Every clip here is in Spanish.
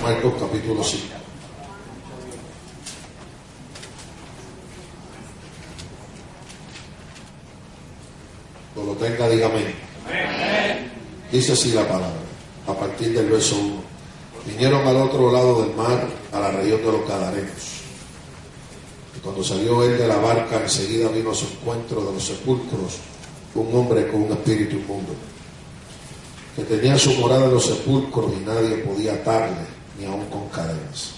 Marcos capítulo 5. Cuando lo tenga, dígame. Dice así la palabra, a partir del verso 1. Vinieron al otro lado del mar, a la región de los Gadarenos. Y cuando salió él de la barca, enseguida vino a su encuentro de los sepulcros un hombre con un espíritu inmundo, que tenía su morada en los sepulcros y nadie podía atarle, ni aun con cadenas,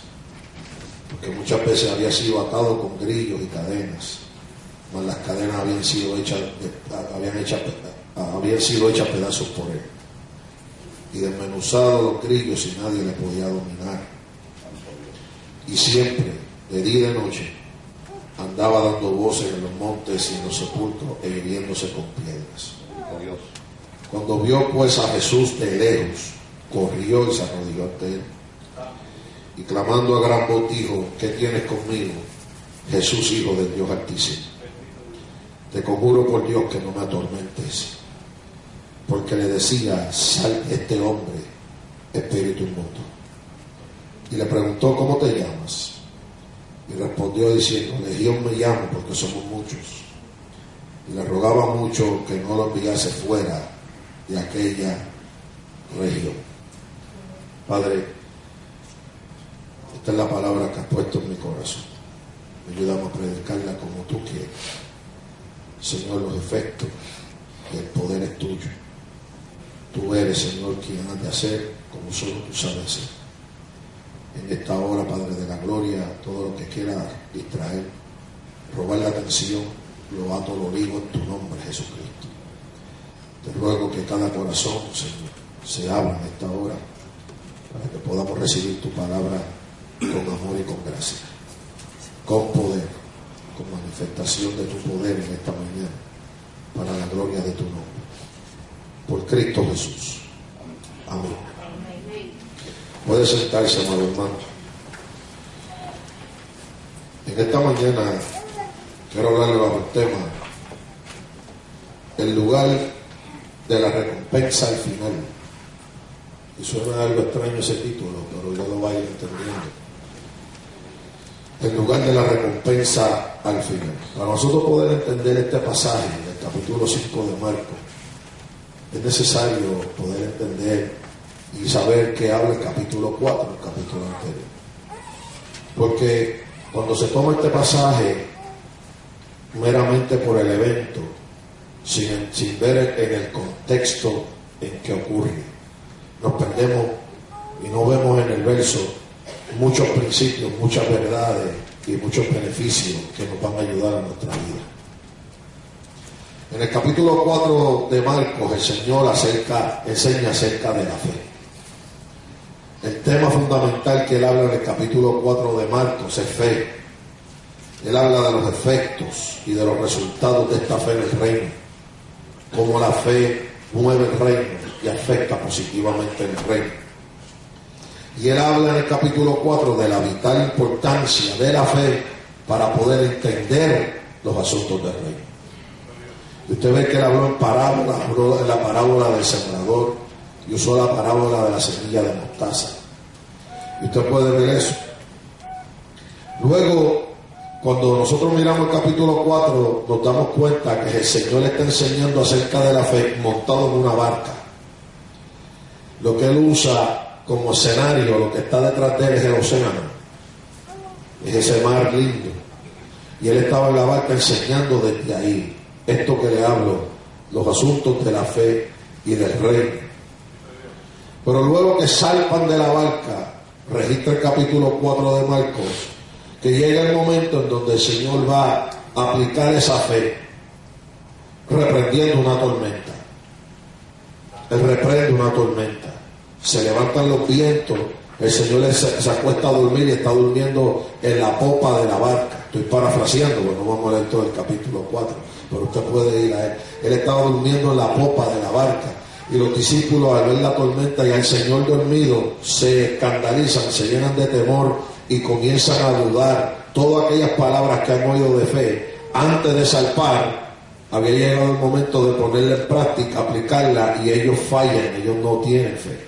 porque muchas veces había sido atado con grillos y cadenas, mas las cadenas habían sido hechas pedazos por él, y desmenuzados los grillos y nadie le podía dominar. Y siempre, de día y de noche, andaba dando voces en los montes y en los sepulcros e hiriéndose con piedras. Cuando vio pues a Jesús de lejos, corrió y se arrodilló ante él, y clamando a gran voz dijo: ¿Qué tienes conmigo, Jesús, Hijo del Dios Altísimo? Te conjuro por Dios que no me atormentes. Porque le decía: sal este hombre, espíritu inmundo. Y le preguntó: ¿cómo te llamas? Y respondió diciendo: Legión me llamo, porque somos muchos. Y le rogaba mucho que no lo enviase fuera de aquella región. Padre, esta es la palabra que has puesto en mi corazón. Ayúdame a predicarla como tú quieres. Señor, los efectos y el poder es tuyo. Tú eres, Señor, quien has de hacer como solo tú sabes hacer. En esta hora, Padre de la gloria, todo lo que quiera distraer, robar la atención, lo ato, lo ligo en tu nombre, Jesucristo. Te ruego que cada corazón, Señor, se abra en esta hora para que podamos recibir tu palabra con amor y con gracia, con poder, con manifestación de tu poder en esta mañana, para la gloria de tu nombre. Por Cristo Jesús. Amén. Puede sentarse, amado hermano. En esta mañana quiero hablarle bajo el tema: el lugar de la recompensa al final. Y suena algo extraño ese título, pero ya lo vaya entendiendo. El lugar de la recompensa al final. Para nosotros poder entender este pasaje del capítulo 5 de Marcos, es necesario poder entender y saber que habla el capítulo 4, el capítulo anterior. Porque cuando se toma este pasaje meramente por el evento, sin ver en el contexto en que ocurre, nos perdemos y no vemos en el verso muchos principios, muchas verdades y muchos beneficios que nos van a ayudar en nuestra vida. En el capítulo 4 de Marcos, el Señor enseña acerca de la fe. El tema fundamental que él habla en el capítulo 4 de Marcos es fe. Él habla de los efectos y de los resultados de esta fe en el reino, cómo la fe mueve el reino y afecta positivamente el reino. Y él habla en el capítulo 4 de la vital importancia de la fe para poder entender los asuntos del reino. Y usted ve que él habló en parábola, habló en la parábola del sembrador y usó la parábola de la semilla de mostaza. Y usted puede ver eso. Luego, cuando nosotros miramos el capítulo 4, nos damos cuenta que el Señor le está enseñando acerca de la fe montado en una barca. Lo que él usa como escenario, lo que está detrás de él es el océano, es ese mar lindo. Y él estaba en la barca enseñando desde ahí esto que le hablo, los asuntos de la fe y del reino. Pero luego que salpan de la barca, registra el capítulo 4 de Marcos, que llega el momento en donde el Señor va a aplicar esa fe, reprendiendo una tormenta. Él reprende una tormenta. Se levantan los vientos, el Señor se acuesta a dormir y está durmiendo en la popa de la barca. Estoy parafraseando, porque no vamos a leer todo el capítulo 4, pero usted puede ir a él. Él estaba durmiendo en la popa de la barca, y los discípulos, al ver la tormenta y al Señor dormido, se escandalizan, se llenan de temor y comienzan a dudar todas aquellas palabras que han oído de fe. Antes de zarpar, había llegado el momento de ponerla en práctica, aplicarla, y ellos fallan, ellos no tienen fe.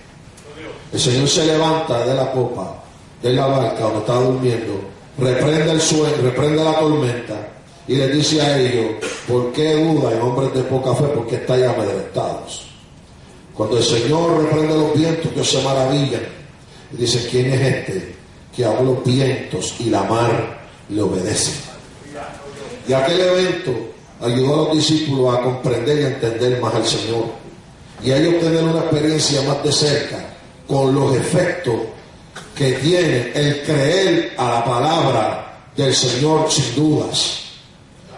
El Señor se levanta de la popa, de la barca donde estaba durmiendo, reprende el sueño, reprende la tormenta y les dice a ellos: ¿por qué dudan, hombres de poca fe? ¿Por qué estáis amedrentados? Cuando el Señor reprende los vientos, ellos se maravillan y dicen: ¿quién es este que aún los vientos y la mar le obedecen? Y aquel evento ayudó a los discípulos a comprender y a entender más al Señor, y a ellos tener una experiencia más de cerca con los efectos que tiene el creer a la palabra del Señor sin dudas.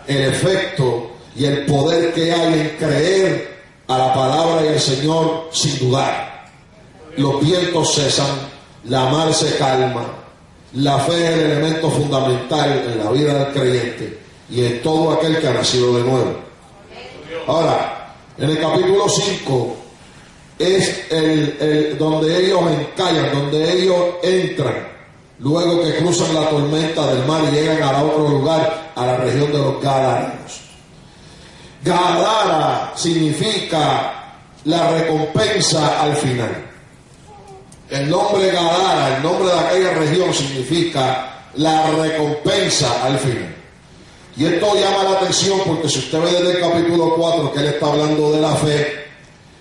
El efecto y el poder que hay en creer a la palabra y al Señor sin dudar. Los vientos cesan, la mar se calma. La fe es el elemento fundamental en la vida del creyente y en todo aquel que ha nacido de nuevo. Ahora, en el capítulo 5 es donde ellos encallan, donde ellos entran, luego que cruzan la tormenta del mar y llegan a otro lugar, a la región de los Gadarenos. Gadara significa la recompensa al final. El nombre Gadara, el nombre de aquella región, significa la recompensa al final. Y esto llama la atención porque si usted ve desde el capítulo 4 que él está hablando de la fe,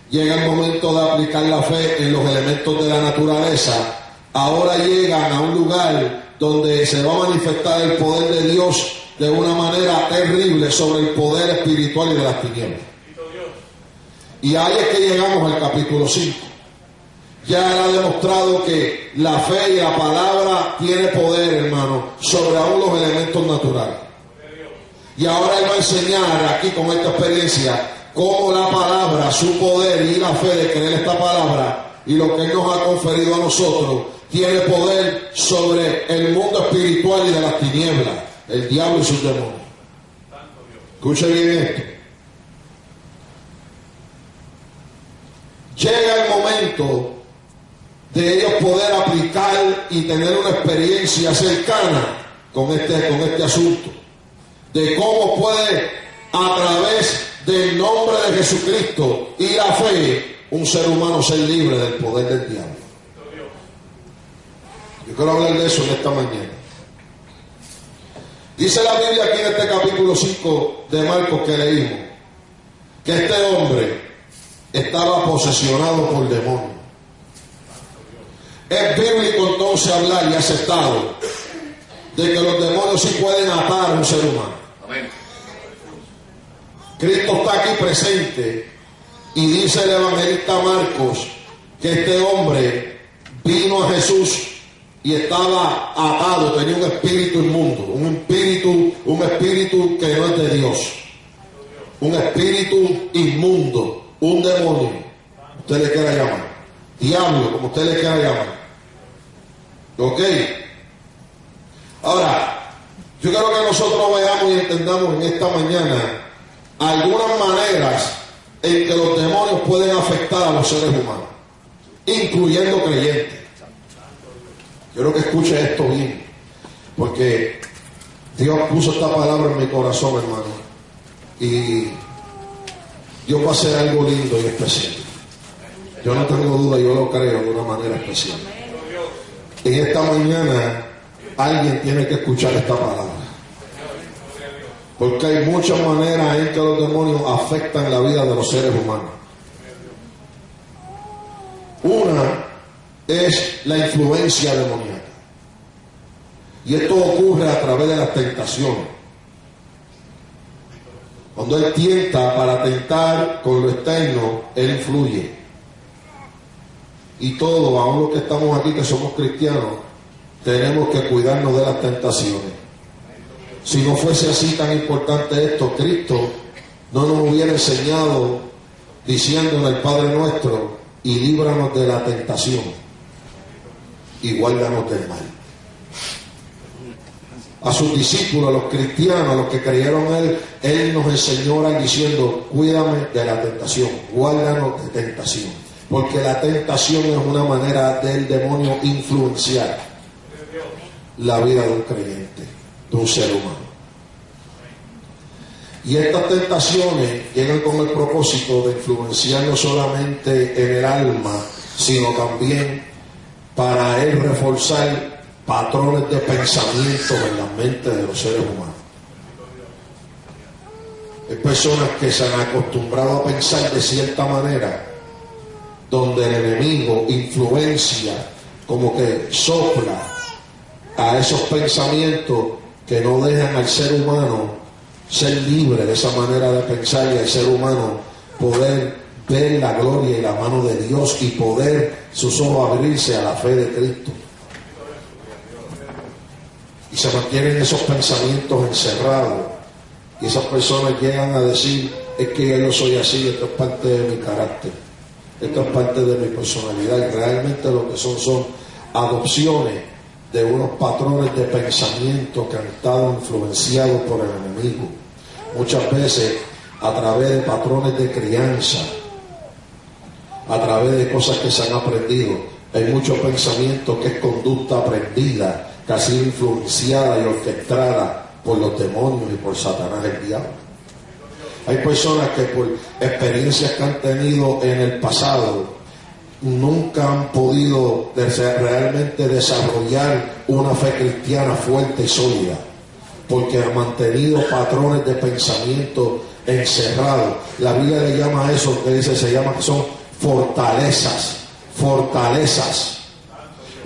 llega el momento de aplicar la fe en los elementos de la naturaleza. Ahora llegan a un lugar donde se va a manifestar el poder de Dios de una manera terrible sobre el poder espiritual y de las tinieblas. Y ahí es que llegamos al capítulo 5. Ya él ha demostrado que la fe y la palabra tiene poder, hermano, sobre aún los elementos naturales. Y ahora él va a enseñar aquí con esta experiencia cómo la palabra, su poder y la fe de creer esta palabra y lo que él nos ha conferido a nosotros, tiene poder sobre el mundo espiritual y de las tinieblas, el diablo y sus demonios. Escuche bien esto. Llega el momento de ellos poder aplicar y tener una experiencia cercana con este asunto, de cómo puede, a través del nombre de Jesucristo y la fe, un ser humano ser libre del poder del diablo. Yo quiero hablar de eso en esta mañana. Dice la Biblia aquí en este capítulo 5 de Marcos que leímos, que este hombre estaba posesionado por demonios. Es bíblico entonces hablar y aceptado de que los demonios sí pueden atar a un ser humano. Amén. Cristo está aquí presente y dice el evangelista Marcos que este hombre vino a Jesús y estaba atado, tenía un espíritu inmundo, un espíritu que no es de Dios, un espíritu inmundo, un demonio, usted le quiera llamar, diablo, como usted le quiera llamar. ¿Ok? Ahora, yo quiero que nosotros veamos y entendamos en esta mañana algunas maneras en que los demonios pueden afectar a los seres humanos, incluyendo creyentes. Quiero que escuche esto bien, porque Dios puso esta palabra en mi corazón, hermano, y Dios va a hacer algo lindo y especial. Yo no tengo duda, yo lo creo de una manera especial. En esta mañana alguien tiene que escuchar esta palabra, porque hay muchas maneras en que los demonios afectan la vida de los seres humanos. Una es la influencia demoníaca, y esto ocurre a través de las tentaciones. Cuando él tienta para tentar con lo externo, él influye. Y todos, aún los que estamos aquí que somos cristianos, tenemos que cuidarnos de las tentaciones. Si no fuese así tan importante esto, Cristo no nos hubiera enseñado diciendo en el Padre Nuestro: y líbranos de la tentación y guárdanos del mal. A sus discípulos, a los cristianos, a los que creyeron en él, él nos enseñó diciendo: cuídame de la tentación, guárdanos de tentación. Porque la tentación es una manera del demonio influenciar la vida de un creyente, de un ser humano. Y estas tentaciones llegan con el propósito de influenciar no solamente en el alma, sino también para él reforzar patrones de pensamiento en la mente de los seres humanos. Hay personas que se han acostumbrado a pensar de cierta manera, donde el enemigo influencia, como que sopla a esos pensamientos que no dejan al ser humano ser libre de esa manera de pensar y al ser humano poder ver la gloria y la mano de Dios y poder sus ojos abrirse a la fe de Cristo. Y se mantienen esos pensamientos encerrados y esas personas llegan a decir: es que yo no soy así, esto es parte de mi carácter, esto es parte de mi personalidad. Y realmente lo que son adopciones de unos patrones de pensamiento que han estado influenciados por el enemigo, muchas veces a través de patrones de crianza, a través de cosas que se han aprendido. Hay mucho pensamiento que es conducta aprendida, que ha sido influenciada y orquestada por los demonios y por Satanás, el diablo. Hay personas que por experiencias que han tenido en el pasado nunca han podido realmente desarrollar una fe cristiana fuerte y sólida, porque han mantenido patrones de pensamiento encerrados. La Biblia le llama a eso, que dice, se llama que son fortalezas.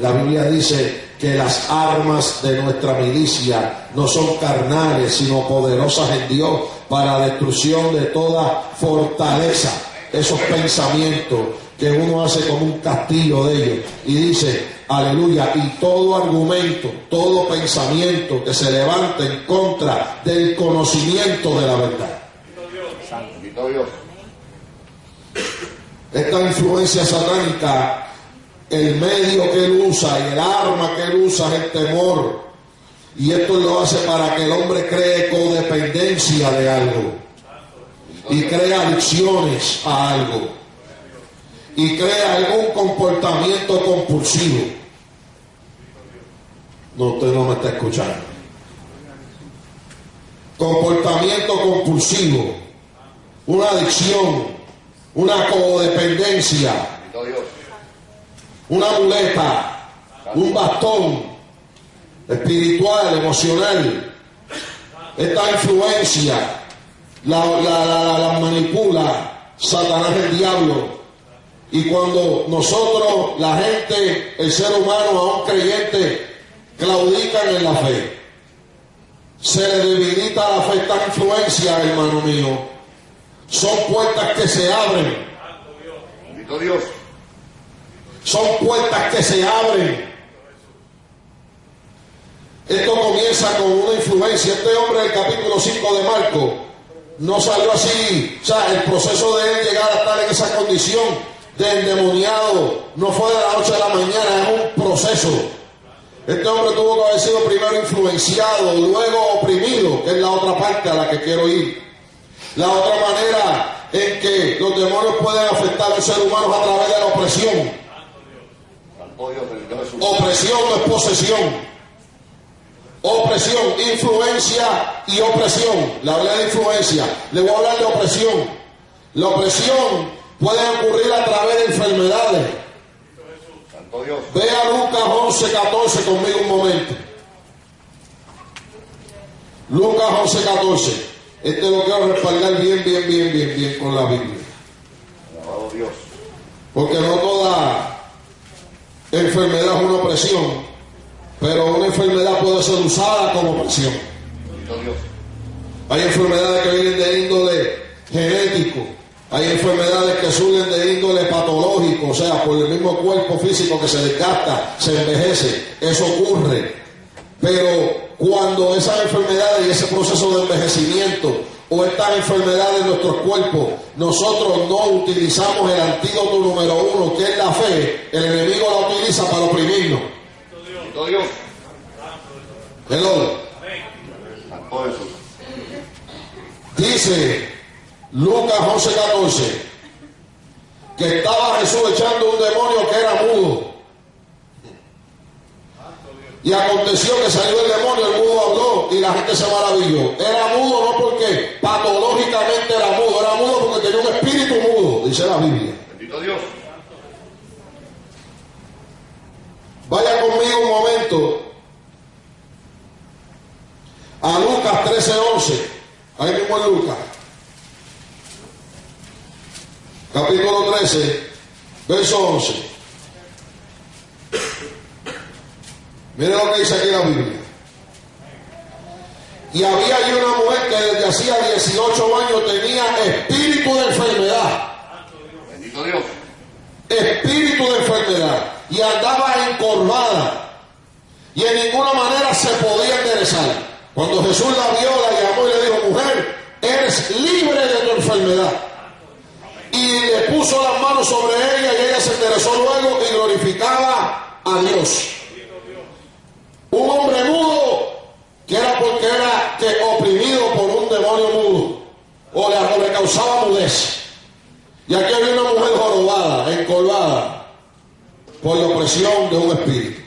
La Biblia dice que las armas de nuestra milicia no son carnales, sino poderosas en Dios para destrucción de toda fortaleza. Esos pensamientos que uno hace como un castillo de ellos, y dice, aleluya, y todo argumento, todo pensamiento que se levante en contra del conocimiento de la verdad. Santo Dios. Esta influencia satánica, el medio que él usa y el arma que él usa es el temor, y esto lo hace para que el hombre cree codependencia de algo y crea adicciones a algo y crea algún comportamiento compulsivo. No, usted no me está escuchando. Comportamiento compulsivo, una adicción, una codependencia, una muleta, un bastón espiritual, emocional. Esta influencia la manipula Satanás, el diablo. Y cuando nosotros, la gente, el ser humano, aún creyente, claudican en la fe, se le debilita la fe. Esta influencia, hermano mío, son puertas que se abren. Bendito Dios. Son puertas que se abren. Esto comienza con una influencia. Este hombre del capítulo 5 de Marcos no salió así. O sea, el proceso de él llegar a estar en esa condición de endemoniado no fue de la noche a la mañana, es un proceso. Este hombre tuvo que haber sido primero influenciado, luego oprimido, que es la otra parte a la que quiero ir. La otra manera en que los demonios pueden afectar al ser humano a través de la opresión. Opresión no es posesión. Opresión, influencia y opresión. Le hablé de influencia, le voy a hablar de opresión. La opresión puede ocurrir a través de enfermedades. Vea Lucas 11:14 conmigo un momento. Lucas 11:14. Este lo quiero respaldar bien con la Biblia. Alabado Dios. Porque no toda enfermedad es una opresión, pero una enfermedad puede ser usada como opresión. Dios. Hay enfermedades que vienen de índole genético, hay enfermedades que surgen de índole patológico, o sea, por el mismo cuerpo físico que se desgasta, se envejece, eso ocurre. Pero cuando esas enfermedades y ese proceso de envejecimiento o estas enfermedades en nuestros cuerpos, nosotros no utilizamos el antídoto número 1, que es la fe, el enemigo la utiliza para oprimirnos. Dios. Hello. Dice Lucas 11:14 que estaba Jesús echando un demonio que era mudo. Y aconteció que salió el demonio, el mudo habló y la gente se maravilló. Era mudo no porque patológicamente era mudo porque tenía un espíritu mudo, dice la Biblia. Bendito Dios. Vaya conmigo un momento a Lucas 13:11. Ahí mismo en Lucas. Capítulo 13, verso 11. Mire lo que dice aquí la Biblia. Y había allí una mujer que desde hacía 18 años tenía espíritu de enfermedad. Bendito Dios. Espíritu de enfermedad. Y andaba encorvada. Y en ninguna manera se podía enderezar. Cuando Jesús la vio, la llamó y le dijo: mujer, eres libre de tu enfermedad. Y le puso las manos sobre ella y ella se enderezó luego y glorificaba a Dios. Un hombre mudo que era porque era oprimido por un demonio mudo o le causaba mudez. Y aquí había una mujer jorobada, encorvada por la opresión de un espíritu.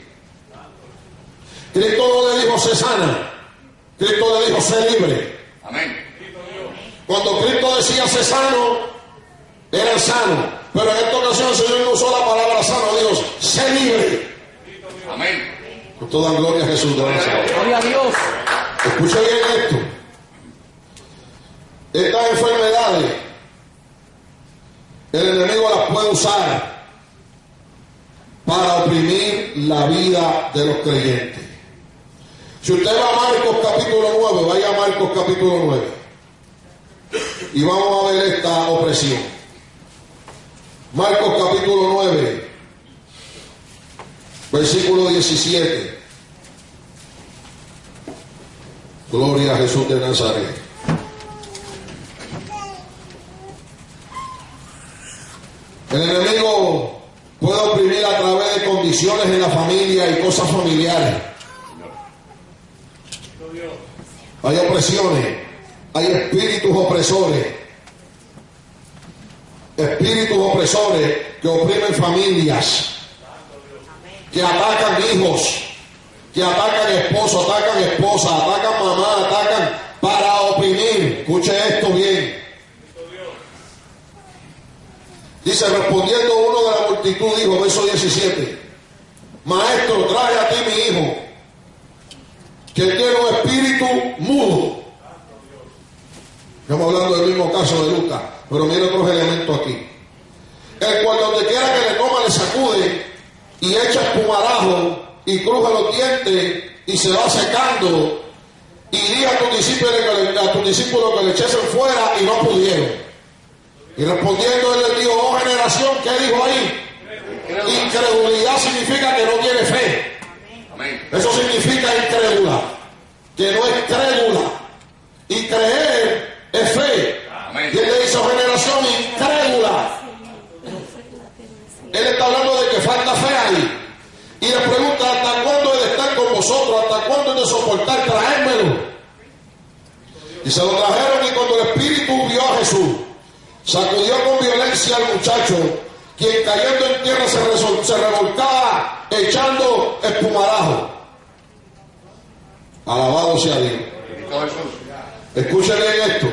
Cristo no le dijo: sé sana. Cristo le dijo: sé libre. Amén. Cuando Cristo decía sé sano, eran sanos. Pero en esta ocasión el Señor no usó la palabra sano, dijo: sé libre. Amén. Con toda gloria a Jesús de Nazaret. Gloria a Dios. Escuche bien esto. Estas enfermedades, el enemigo las puede usar para oprimir la vida de los creyentes. Si usted va a Marcos capítulo 9, vaya a Marcos capítulo 9 y vamos a ver esta opresión. Marcos capítulo 9, versículo 17. Gloria a Jesús de Nazaret. El enemigo puede oprimir a través de condiciones en la familia y cosas familiares. Hay opresiones, hay espíritus opresores. Espíritus opresores que oprimen familias, que atacan hijos, que atacan esposos, atacan esposas, atacan mamá, atacan para oprimir. Escuche esto bien. Dice: respondiendo uno de la multitud, dijo, verso 17: maestro, trae a ti mi hijo, que tiene un espíritu mudo. Estamos hablando del mismo caso de Lucas, pero mire otros elementos aquí. El cual donde quiera que le toma le sacude y echa espumarajo y cruja los dientes y se va secando, y diga a tus discípulos que le echesen fuera, y no pudieron. Y respondiendo él les dijo: oh generación, ¿qué dijo ahí? Incredulidad significa que no tiene fe. Amén. Eso significa incrédula, que no es crédula. Y creer es fe. Amén. Y él le dice: oh generación incrédula. Él está hablando de que falta fe ahí. Y le pregunta: ¿hasta cuándo he de estar con vosotros? ¿Hasta cuándo he de soportar? Traérmelo. Y se lo trajeron, y cuando el espíritu vio a Jesús, sacudió con violencia al muchacho, quien cayendo en tierra se revolcaba echando espumarajo. Alabado sea Dios. Bendito Jesús. Escuchen bien esto.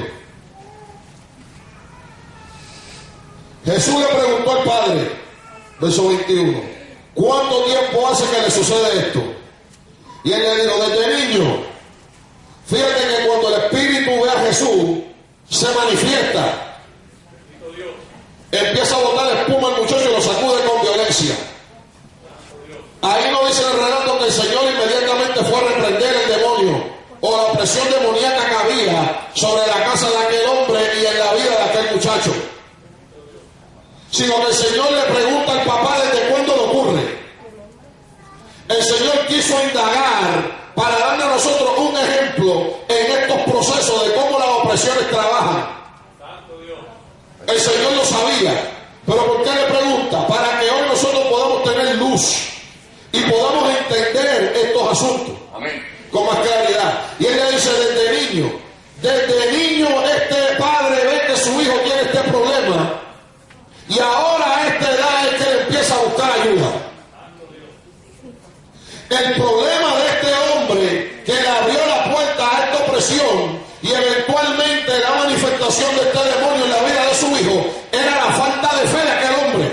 Jesús le preguntó al Padre, verso 21, ¿cuánto tiempo hace que le sucede esto? Y él le dijo: desde niño. Fíjate que cuando el Espíritu ve a Jesús, se manifiesta. Empieza a botar espuma al muchacho y lo sacude con violencia. Ahí no dice el relato que el Señor inmediatamente fue a reprender el demonio o la opresión demoníaca que había sobre la casa de aquel hombre y en la vida de aquel muchacho, sino que el Señor le pregunta al papá desde cuándo le ocurre. El Señor quiso indagar para darle a nosotros un ejemplo en estos procesos de cómo las opresiones trabajan. El Señor lo sabía, pero ¿por qué le pregunta? Para que hoy nosotros podamos tener luz y podamos entender estos asuntos. Amén. Con más claridad. Y él le dice: desde niño este padre ve que su hijo tiene este problema, y ahora a esta edad es que él empieza a buscar ayuda. El problema situación de este demonio en la vida de su hijo era la falta de fe de aquel hombre.